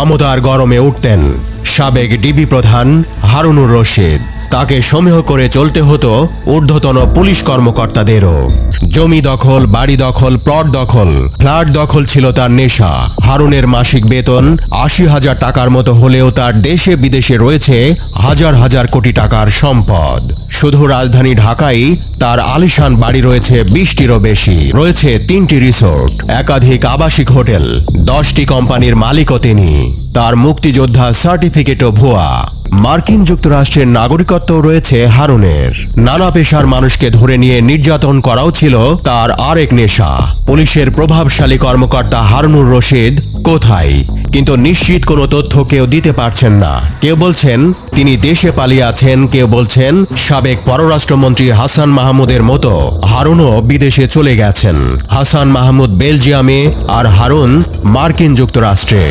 ক্ষমতার গরমে উঠতেন সাবেক ডিবি প্রধান হারুনুর রশিদ। তাকে সমীহ করে চলতে হতো ঊর্ধ্বতন পুলিশ কর্মকর্তাদেরও। জমি দখল, বাড়ি দখল, প্লট দখল, ফ্ল্যাট দখল ছিল তার নেশা। হারুনের মাসিক বেতন ৮০,০০০ টাকার মতো হলেও তার দেশে বিদেশে রয়েছে হাজার হাজার কোটি টাকার সম্পদ। শুধু রাজধানী ঢাকায় তার আলিশান বাড়ি রয়েছে ২০টিরও বেশি, রয়েছে ৩টি রিসোর্ট, একাধিক আবাসিক হোটেল, ১০টি কোম্পানির মালিকও তিনি। তার মুক্তিযোদ্ধা সার্টিফিকেটও ভুয়া। মার্কিন যুক্তরাষ্ট্রের নাগরিকত্ব রয়েছে হারুনের। নানা পেশার মানুষকে ধরে নিয়ে নির্যাতন করাও ছিল তার আরেক নেশা। পুলিশের প্রভাবশালী কর্মকর্তা হারুনুর রশিদ কোথায়, কিন্তু নিশ্চিত কোনো তথ্য কেউ দিতে পারছেন না। কেউ বলছেন তিনি দেশে পালিয়ে আছেন, কেউ বলছেন সাবেক পররাষ্ট্রমন্ত্রী হাসান মাহমুদের মতো হারুনও বিদেশে চলে গেছেন। হাসান মাহমুদ বেলজিয়ামে আর হারুন মার্কিন যুক্তরাষ্ট্রে।